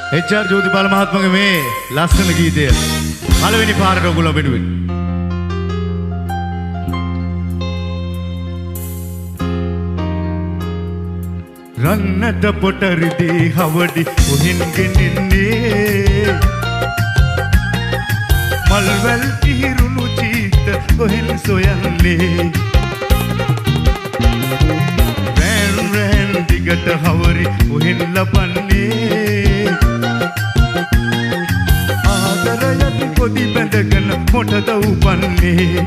HR Jothipala මහත්මයාගේ මේ ලස්සන ගීතය පළවෙනි පාරට ඔයගොල්ලෝ වෙනුවෙන් රන්නට පොට රිදී හවඩි උහින් ගෙනින්නේ මල්වැල් ඉහිරුණු චීත කොහෙන් සොයන්නේ රෑන් රෑන් දිගට හවරි කොහෙන් ලබන්නේ ආදරයත් පොඩි බැඳගෙන මොටද උපන්නේ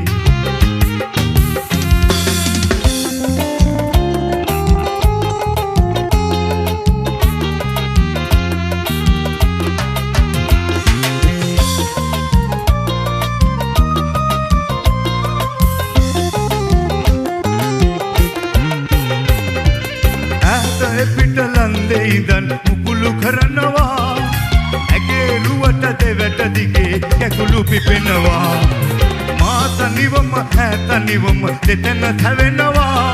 ඉදන් මුකුළු කරනවා ඇගේ රුවට දෙවැට දිගේ කැකුළු පිපෙනවා මා තනිවම ඈතනිවම දෙතන තැවෙනවා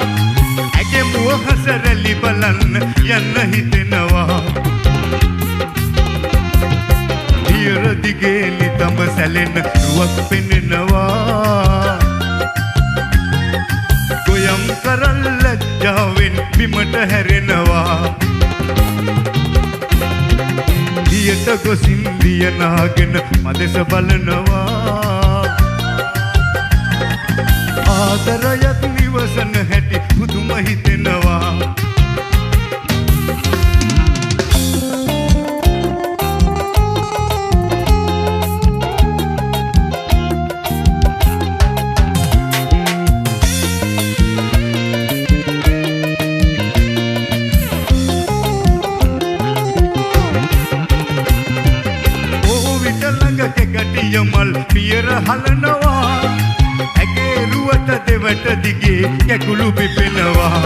ඇගේ මුව හසරලි බලන්න යන්න හිතෙනවා හිර දිගේ නිතඹ සැලෙන රුවක් පෙනෙනවා ගොයම් කරල් ලැජ්ජාවෙන් බිමට හැරෙනවා දියට ගොසින් දිය නාගෙන මදෙස බලනවා ආදරයත් නිවසන හැටි පුදුම හිතෙනවා යමල් පියර හලනවා ඇගේ රුවට දෙවට දිගේ කැකුළු පිපෙනවා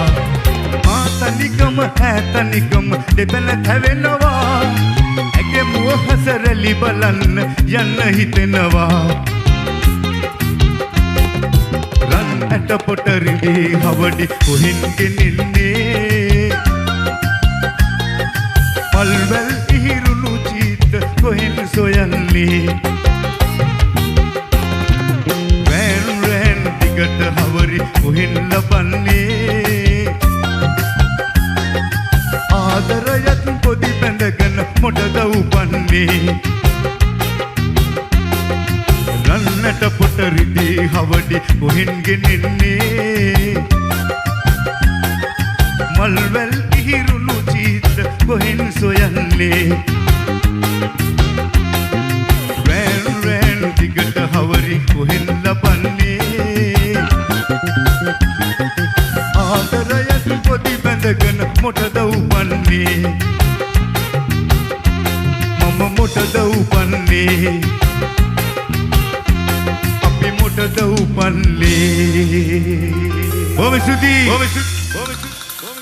මා තනිකම ඈතනිකම දෙතන තැවෙනවා ඇගේ මුව හසරලි බලන්න යන්න හිතෙනවා රන් ඇට පොට රිදී හවඩි කොහෙන් ගෙනින්නේ පල්වැල් ඉහිරුණු චීත කොහෙන් සොයන්නේ හවරි කොහෙන් ලබන්නේ ආදරයත් පොඩි බැඳගෙන මොටද උපන්නේ රන්නට පොට රිදී හවඩි කොහෙන් ගෙනින්නේ මල්වැල් ඉහිරුණු චීත කොහෙන් සොයන්නේ රෑන් රෑන් දිගට හවරි කොහෙන් ලබන්නේ ආදරයත් පොඩි බැඳගෙන මොටද උපන්නේ මම මොටද උපන්නේ අපි මොටද උපන්නේ බොහොම ස්තුතියි